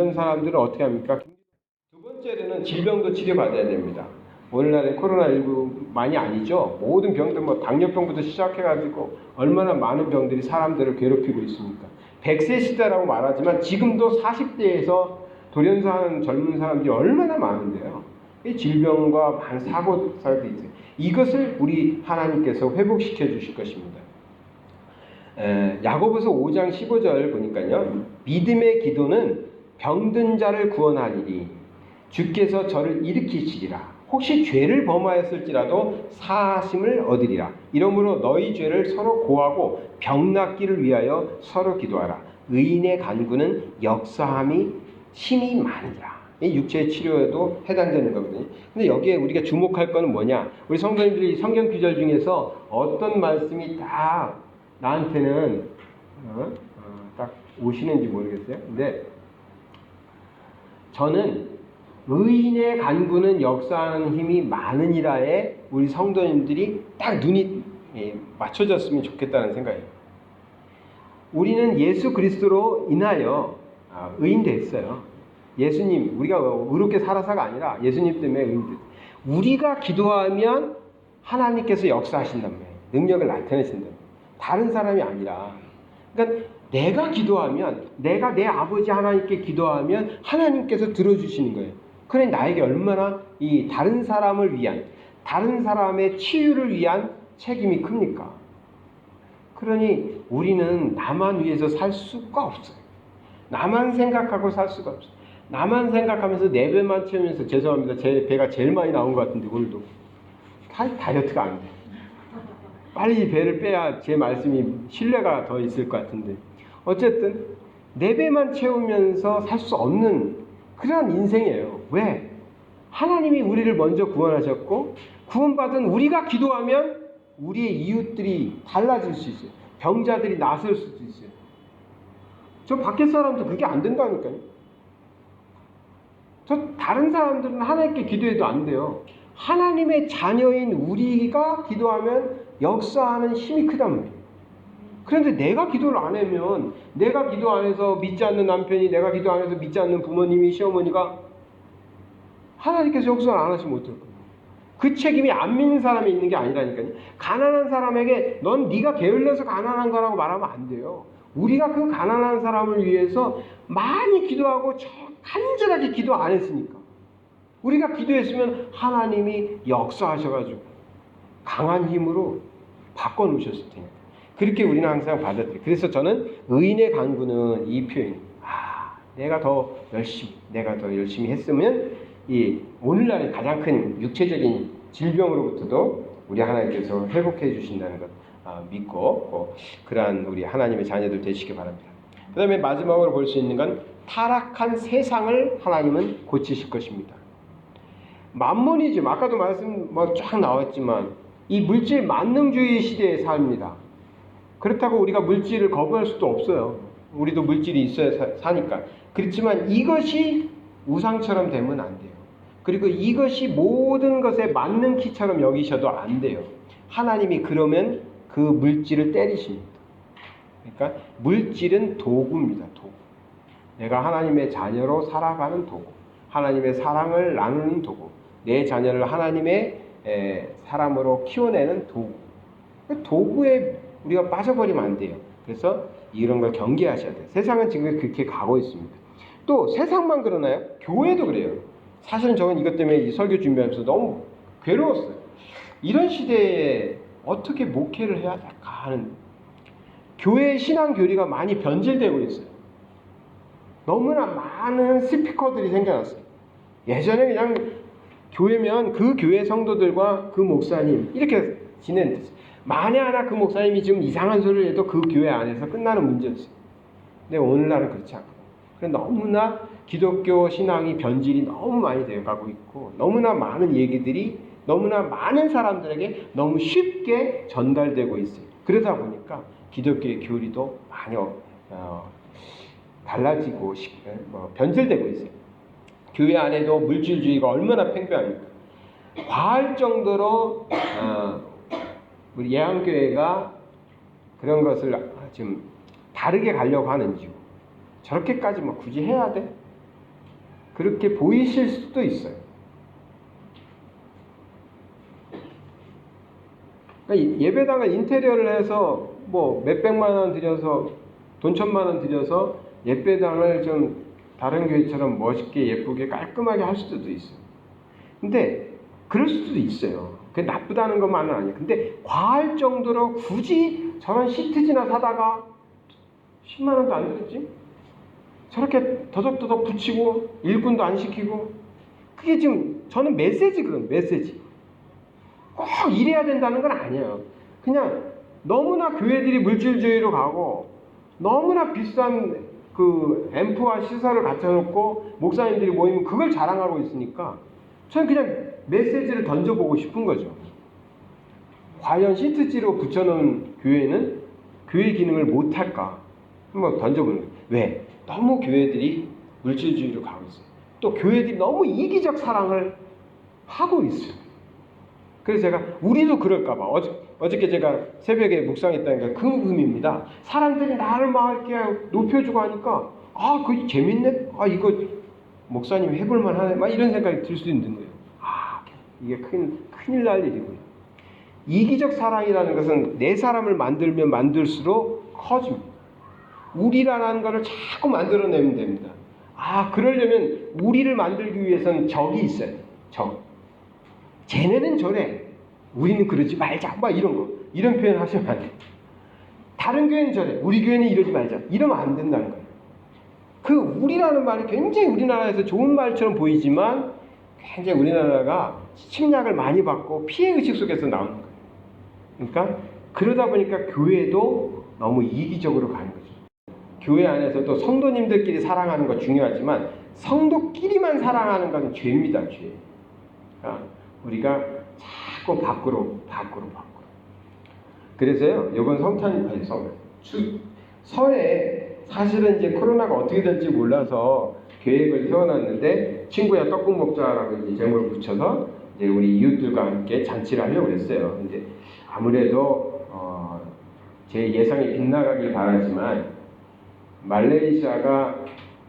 이런 사람들은 어떻게 합니까? 두 번째로는 질병도 치료받아야 됩니다. 오늘날에 코로나19만이 아니죠. 모든 병들, 당뇨병부터 시작해가지고 얼마나 많은 병들이 사람들을 괴롭히고 있습니까? 100세 시대라고 말하지만 지금도 40대에서 돌연사하는 젊은 사람들이 얼마나 많은데요. 이 질병과 많은 사고도 있어요. 이것을 우리 하나님께서 회복시켜 주실 것입니다. 야고보서 5장 15절 보니까요. 믿음의 기도는 병든 자를 구원하리니 주께서 저를 일으키시리라. 혹시 죄를 범하였을지라도 사하심을 얻으리라. 이러므로 너희 죄를 서로 고하고 병 낫기를 위하여 서로 기도하라. 의인의 간구는 역사함이 힘이 많으니라. 이 육체의 치료에도 해당되는 거거든요. 근데 여기에 우리가 주목할 거는 뭐냐? 우리 성도님들이 성경 구절 중에서 어떤 말씀이 딱 나한테는 딱 오시는지 모르겠어요. 근데 저는 의인의 간구는 역사하는 힘이 많으니라에 우리 성도님들이 딱 눈이 맞춰졌으면 좋겠다는 생각이에요. 우리는 예수 그리스도로 인하여 의인 됐어요. 예수님, 우리가 의롭게 살아서가 아니라 예수님 때문에 의인 됐어요. 우리가 기도하면 하나님께서 역사하신단 말이에요. 능력을 나타내신단 말이에요. 다른 사람이 아니라. 그러니까 내가 기도하면, 내가 내 아버지 하나님께 기도하면 하나님께서 들어주시는 거예요. 그래 나에게 얼마나 이 다른 사람을 위한, 다른 사람의 치유를 위한 책임이 큽니까? 그러니 우리는 나만 위해서 살 수가 없어요. 나만 생각하고 살 수가 없어요. 나만 생각하면서 내 배만 채우면서, 죄송합니다. 제 배가 제일 많이 나온 것 같은데 오늘도 다이어트가 안 돼요. 빨리 배를 빼야 제 말씀이 신뢰가 더 있을 것 같은데, 어쨌든 내 배만 채우면서 살 수 없는 그러한 인생이에요. 왜? 하나님이 우리를 먼저 구원하셨고, 구원받은 우리가 기도하면 우리의 이웃들이 달라질 수 있어요. 병자들이 나설 수도 있어요. 저 밖에 사람도 그게 안 된다니까요. 저 다른 사람들은 하나님께 기도해도 안 돼요. 하나님의 자녀인 우리가 기도하면 역사하는 힘이 크단 말이에요. 그런데 내가 기도를 안 하면, 내가 기도 안 해서 믿지 않는 남편이, 내가 기도 안 해서 믿지 않는 부모님이, 시어머니가 하나님께서 역사를 안 하시면 어떨 거예요? 그 책임이 안 믿는 사람이 있는 게 아니라니까요. 가난한 사람에게 넌 네가 게을러서 가난한 거라고 말하면 안 돼요. 우리가 그 가난한 사람을 위해서 많이 기도하고 간절하게 기도 안 했으니까. 우리가 기도했으면 하나님이 역사하셔가지고 강한 힘으로 바꿔놓으셨을 테니까. 그렇게 우리는 항상 받아들여요. 그래서 저는 의인의 간구는 이 표현, 내가 더 열심히 했으면 이 오늘날의 가장 큰 육체적인 질병으로부터도 우리 하나님께서 회복해 주신다는 것 믿고 그러한 우리 하나님의 자녀들 되시기 바랍니다. 그 다음에 마지막으로 볼 수 있는 건 타락한 세상을 하나님은 고치실 것입니다. 만몬이즘, 아까도 말씀 쫙 나왔지만 이 물질 만능주의 시대에 삽니다. 그렇다고 우리가 물질을 거부할 수도 없어요. 우리도 물질이 있어야 사니까. 그렇지만 이것이 우상처럼 되면 안 돼요. 그리고 이것이 모든 것에 맞는 키처럼 여기셔도 안 돼요. 하나님이 그러면 그 물질을 때리십니다. 그러니까 물질은 도구입니다. 도구. 내가 하나님의 자녀로 살아가는 도구. 하나님의 사랑을 나누는 도구. 내 자녀를 하나님의 사람으로 키워내는 도구. 도구에 우리가 빠져버리면 안 돼요. 그래서 이런 걸 경계하셔야 돼요. 세상은 지금 그렇게 가고 있습니다. 또 세상만 그러나요? 교회도 그래요. 사실은 저는 이것 때문에 이 설교 준비하면서 너무 괴로웠어요. 이런 시대에 어떻게 목회를 해야 될까 하는, 교회의 신앙 교리가 많이 변질되고 있어요. 너무나 많은 스피커들이 생겨났어요. 예전에 그냥 교회면 그 교회 성도들과 그 목사님 이렇게 지냈어요. 만에 하나 그 목사님이 지금 이상한 소리를 해도 그 교회 안에서 끝나는 문제였어요. 근데 오늘날은 그렇지 않고, 너무나 기독교 신앙이 변질이 너무 많이 되어가고 있고, 너무나 많은 얘기들이 너무나 많은 사람들에게 너무 쉽게 전달되고 있어요. 그러다 보니까 기독교의 교리도 많이 달라지고 변질되고 있어요. 교회 안에도 물질주의가 얼마나 팽배합니까? 과할 정도로 우리 예한교회가 그런 것을 지금 다르게 가려고 하는 이유, 저렇게까지 굳이 해야 돼? 그렇게 보이실 수도 있어요. 그러니까 예배당을 인테리어를 해서 뭐 몇백만 원 들여서 돈 1,000만 원 들여서 예배당을 좀 다른 교회처럼 멋있게 예쁘게 깔끔하게 할 수도 있어요. 근데 그럴 수도 있어요. 그게 나쁘다는 것만은 아니에요. 근데 과할 정도로 굳이 저런 시트지나 사다가 10만 원도 안 들었지? 저렇게 더덕더덕 붙이고 일꾼도 안 시키고, 그게 지금 저는 메시지거든. 메시지. 꼭 이래야 된다는 건 아니에요. 그냥 너무나 교회들이 물질주의로 가고 너무나 비싼 그 앰프와 시설을 갖춰놓고 목사님들이 모이면 그걸 자랑하고 있으니까 저는 그냥 메시지를 던져보고 싶은 거죠. 과연 시트지로 붙여놓은 교회는 교회 기능을 못할까? 한번 던져보는 거예요. 왜? 너무 교회들이 물질주의로 가고 있어요. 또 교회들이 너무 이기적 사랑을 하고 있어요. 그래서 제가 우리도 그럴까봐 어저께 제가 새벽에 묵상했다니까 그 의미입니다. 사람들이 나를 막 이렇게 높여주고 하니까 그거 재밌네? 이거 목사님 해볼만 하네? 막 이런 생각이 들 수 있는 거예요. 이게 큰일 날 일이고요. 이기적 사랑이라는 것은 내 사람을 만들면 만들수록 커집니다. 우리라는 것을 자꾸 만들어내면 됩니다. 그러려면 우리를 만들기 위해서는 적이 있어야 돼요. 적. 쟤네는 저래. 우리는 그러지 말자. 막 이런 거. 이런 표현 하시면 안 돼요. 다른 교회는 저래. 우리 교회는 이러지 말자. 이러면 안 된다는 거예요. 그 우리라는 말이 굉장히 우리나라에서 좋은 말처럼 보이지만 굉장히 우리나라가 침략을 많이 받고 피해의식 속에서 나오는 거예요. 그러니까 그러다 보니까 교회도 너무 이기적으로 가는 거죠. 교회 안에서도 성도님들끼리 사랑하는 거 중요하지만 성도끼리만 사랑하는 건 죄입니다. 죄. 그러니까 우리가 자꾸 밖으로. 그래서요, 이번 설에 사실은 이제 코로나가 어떻게 될지 몰라서 계획을 세워놨는데 친구야 떡국 먹자라고 이제 제목을 붙여서 이제 우리 이웃들과 함께 잔치를 하려고 그랬어요. 근데 아무래도 제 예상이 빗나가길 바라지만 말레이시아가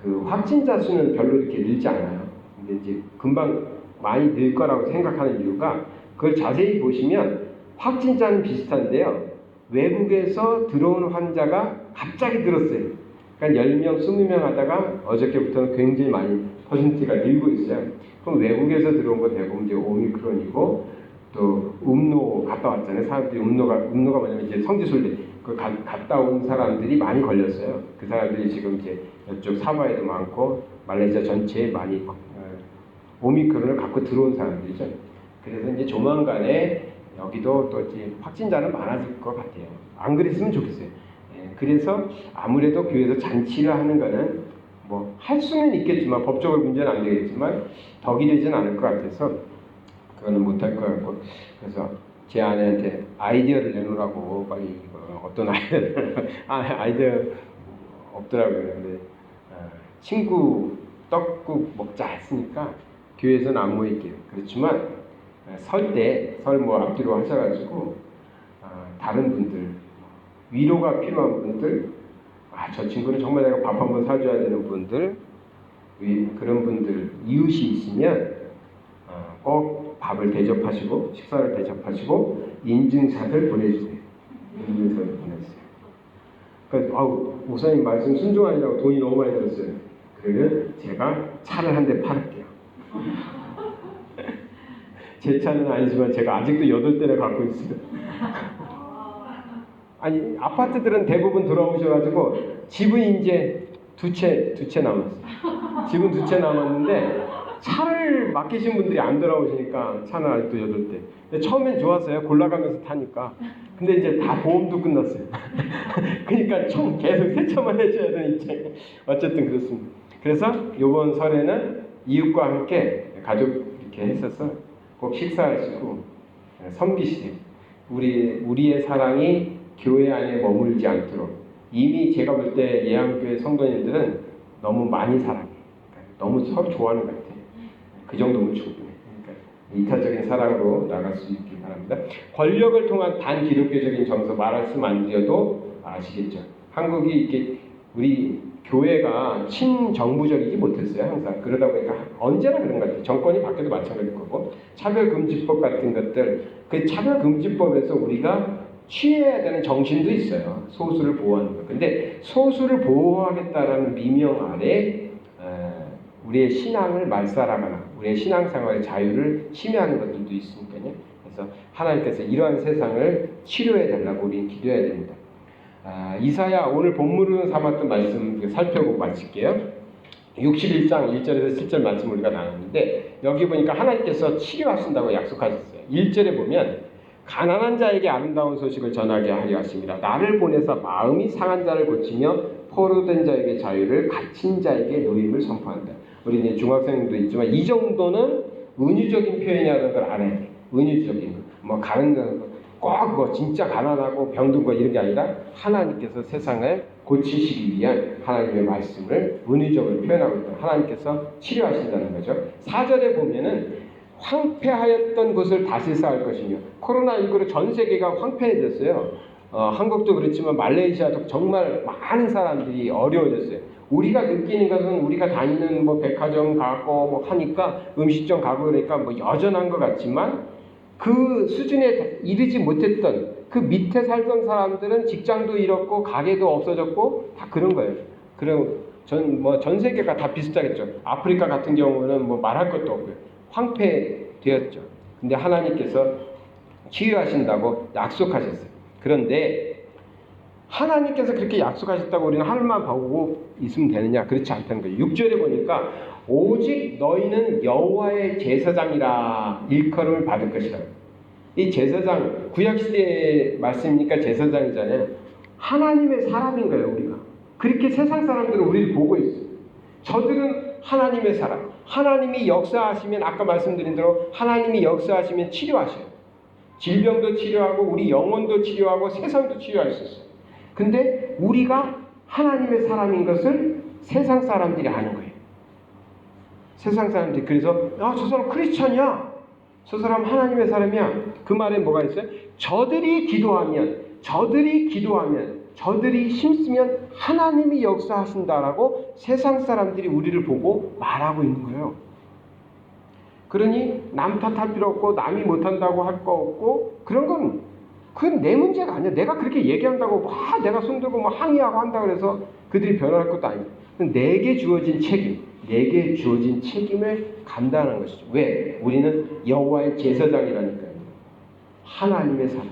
그 확진자 수는 별로 이렇게 늘지 않아요. 근데 이제 금방 많이 늘 거라고 생각하는 이유가 그걸 자세히 보시면 확진자는 비슷한데요. 외국에서 들어오는 환자가 갑자기 늘었어요. 그러니까 10명, 20명 하다가 어저께부터는 굉장히 많이 퍼센트가 늘고 있어요. 그럼 외국에서 들어온 건 대부분 이제 오미크론이고 또 음노 갔다 왔잖아요. 사람들이 음노가 뭐냐면 이제 성지순례 그 갔다 온 사람들이 많이 걸렸어요. 그 사람들이 지금 이제 이쪽 사바에도 많고 말레이시아 전체에 많이 오미크론을 갖고 들어온 사람들이죠. 그래서 이제 조만간에 여기도 또 이제 확진자는 많아질 것 같아요. 안 그랬으면 좋겠어요. 그래서 아무래도 교회에서 잔치를 하는 거는 뭐 할 수는 있겠지만 법적으로 문제는 안 되겠지만 덕이 되진 않을 것 같아서 그거는 못할 것 같고, 그래서 제 아내한테 아이디어를 내놓으라고 빨리 어떤 아이디어 없더라고요. 근데 친구 떡국 먹자 했으니까 교회에서는 안 모일게요. 그렇지만 설 뭐 앞뒤로 하셔가지고 다른 분들 위로가 필요한 분들, 저 친구는 정말 내가 밥 한번 사줘야 되는 분들, 그런 분들 이웃이 있으면 꼭 밥을 대접하시고 식사를 대접하시고 인증샷을 보내주세요. 인증샷을 보내주세요. 그러니까 목사님 말씀 순종하느라고 돈이 너무 많이 들었어요. 그러면 제가 차를 한 대 팔을게요. 제 차는 아니지만 제가 아직도 8대를 갖고 있어요. 아니 아파트들은 대부분 돌아오셔가지고 집은 이제 두 채 남았어요. 집은 2채 남았는데 차를 맡기신 분들이 안 돌아오시니까 차는 아직도 8대. 근데 처음엔 좋았어요. 골라가면서 타니까. 근데 이제 다 보험도 끝났어요. 그러니까 총 계속 세차만 해줘야 되는 입장이에요. 어쨌든 그렇습니다. 그래서 이번 설에는 이웃과 함께 가족 이렇게 했어서 꼭 식사하시고 섬기시세요. 우리의 사랑이 교회 안에 머물지 않도록. 이미 제가 볼 때 예양교회 성도님들은 너무 많이 사랑해. 너무 서로 좋아하는 것 같아요. 그 정도면 충분해. 그러니까 이타적인 사랑으로 나갈 수 있기 바랍니다. 권력을 통한 반기독교적인 정서 말씀 안 드려도 아시겠죠. 한국이 이렇게 우리 교회가 친정부적이지 못했어요. 항상 그러다 보니까 언제나 그런 것 같아요. 정권이 바뀌어도 마찬가지일 거고 차별금지법 같은 것들 그 차별금지법에서 우리가 취해야 되는 정신도 있어요. 소수를 보호하는 것. 근데 소수를 보호하겠다라는 미명 아래 우리의 신앙을 말살하거나 우리의 신앙생활의 자유를 침해하는 것들도 있으니까요. 그래서 하나님께서 이러한 세상을 치료해 달라고 우리는 기도해야 됩니다. 이사야 오늘 본문으로 삼았던 말씀 살펴보고 마칠게요. 61장 1절에서 7절 말씀 우리가 나눴는데 여기 보니까 하나님께서 치료하신다고 약속하셨어요. 1절에 보면 가난한 자에게 아름다운 소식을 전하게 하려 하십니다. 나를 보내서 마음이 상한 자를 고치며 포로된 자에게 자유를 갇힌 자에게 노임을 선포한다. 우리 이제 중학생도 있지만 이 정도는 은유적인 표현이라는 걸 알아야 돼. 은유적인 거. 뭐 가난한 거. 꼭 뭐 진짜 가난하고 병든 거 이런 게 아니라 하나님께서 세상을 고치시기 위한 하나님의 말씀을 은유적으로 표현하고 있다. 하나님께서 치료하신다는 거죠. 4절에 보면은 황폐하였던 곳을 다시 쌓을 것이며 코로나19로 전 세계가 황폐해졌어요. 한국도 그렇지만 말레이시아도 정말 많은 사람들이 어려워졌어요. 우리가 느끼는 것은 우리가 다니는 뭐 백화점 가고 뭐 하니까 음식점 가고 그러니까 뭐 여전한 것 같지만 그 수준에 이르지 못했던 그 밑에 살던 사람들은 직장도 잃었고 가게도 없어졌고 다 그런 거예요. 그럼 전 세계가 다 비슷하겠죠. 아프리카 같은 경우는 뭐 말할 것도 없고요. 황폐되었죠. 근데 하나님께서 치유하신다고 약속하셨어요. 그런데 하나님께서 그렇게 약속하셨다고 우리는 하늘만 보고 있으면 되느냐? 그렇지 않다는 거예요. 6절에 보니까 오직 너희는 여호와의 제사장이라 일컬음을 받을 것이라. 이 제사장 구약시대의 말씀이니까 제사장이잖아요. 하나님의 사람인 거예요. 우리가 그렇게 세상 사람들은 우리를 보고 있어요. 저들은 하나님의 사람. 하나님이 역사하시면 아까 말씀드린 대로 하나님이 역사하시면 치료하셔요. 질병도 치료하고 우리 영혼도 치료하고 세상도 치료할 수 있어요. 근데 우리가 하나님의 사람인 것을 세상 사람들이 아는 거예요. 세상 사람들이 그래서 저 사람 크리스찬이야. 저 사람 하나님의 사람이야. 그 말에 뭐가 있어요? 저들이 기도하면 저들이 힘쓰면 하나님이 역사하신다라고 세상 사람들이 우리를 보고 말하고 있는 거예요. 그러니 남 탓할 필요 없고 남이 못한다고 할 거 없고 그런 건 그건 내 문제가 아니야. 내가 그렇게 얘기한다고 내가 손들고 항의하고 한다 그래서 그들이 변할 것도 아니야. 내게 주어진 책임을 감당하는 것이죠. 왜? 우리는 여호와의 제사장이라니까요. 하나님의 사람.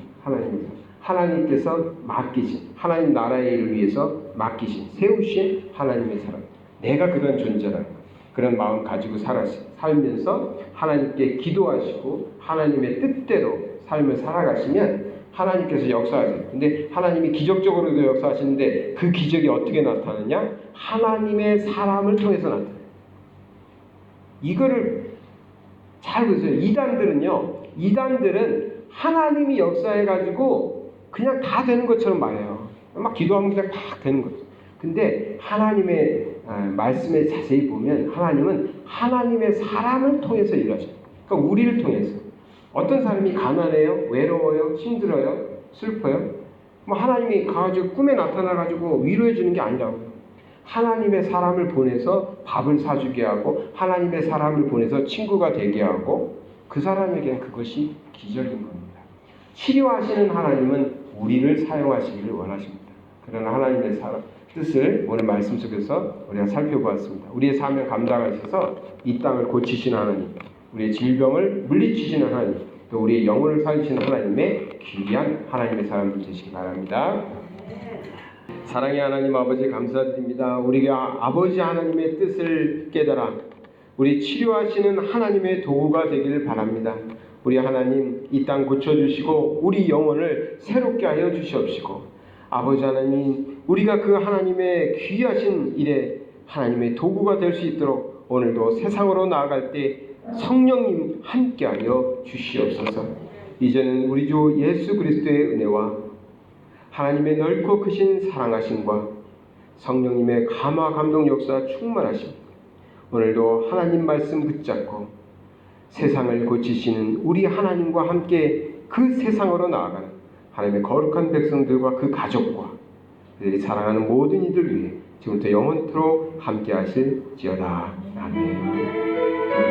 하나님께서 맡기신 하나님 나라의 일을 위해서 맡기신 세우신 하나님의 사람. 내가 그런 존재라는 것. 그런 마음 가지고 살면서 하나님께 기도하시고 하나님의 뜻대로 삶을 살아가시면 하나님께서 역사하세요. 근데 하나님이 기적적으로도 역사하시는데 그 기적이 어떻게 나타나냐? 하나님의 사람을 통해서 나타나요. 이거를 잘 보세요. 이단들은 하나님이 역사해가지고 그냥 다 되는 것처럼 말해요. 막 기도하면 그냥 막 되는 거죠. 근데 하나님의 말씀에 자세히 보면 하나님은 하나님의 사람을 통해서 일하셔요. 그러니까 우리를 통해서. 어떤 사람이 가난해요? 외로워요? 힘들어요? 슬퍼요? 하나님이 가가지고 꿈에 나타나가지고 위로해 주는 게 아니라고요. 하나님의 사람을 보내서 밥을 사주게 하고 하나님의 사람을 보내서 친구가 되게 하고 그 사람에게는 그것이 기적인 겁니다. 치료하시는 하나님은 우리를 사용하시기를 원하십니다. 그러나 하나님의 사람 뜻을 오늘 말씀 속에서 우리가 살펴보았습니다. 우리의 사명 감당하셔서 이 땅을 고치시는 하나님, 우리의 질병을 물리치시는 하나님, 또 우리의 영혼을 살리시는 하나님의 귀한 하나님의 사람들 되시기 바랍니다. 사랑의 하나님 아버지 감사드립니다. 우리가 아버지 하나님의 뜻을 깨달아 우리 치료하시는 하나님의 도구가 되기를 바랍니다. 우리 하나님 이 땅 고쳐주시고 우리 영혼을 새롭게 하여 주시옵시고 아버지 하나님 우리가 그 하나님의 귀하신 일에 하나님의 도구가 될 수 있도록 오늘도 세상으로 나아갈 때 성령님 함께하여 주시옵소서. 이제는 우리 주 예수 그리스도의 은혜와 하나님의 넓고 크신 사랑하심과 성령님의 감화 감동 역사 충만하심 오늘도 하나님 말씀 붙잡고 세상을 고치시는 우리 하나님과 함께 그 세상으로 나아가는 하나님의 거룩한 백성들과 그 가족과 그들이 사랑하는 모든 이들 위해 지금부터 영원토록 함께 하실지어다. 아멘.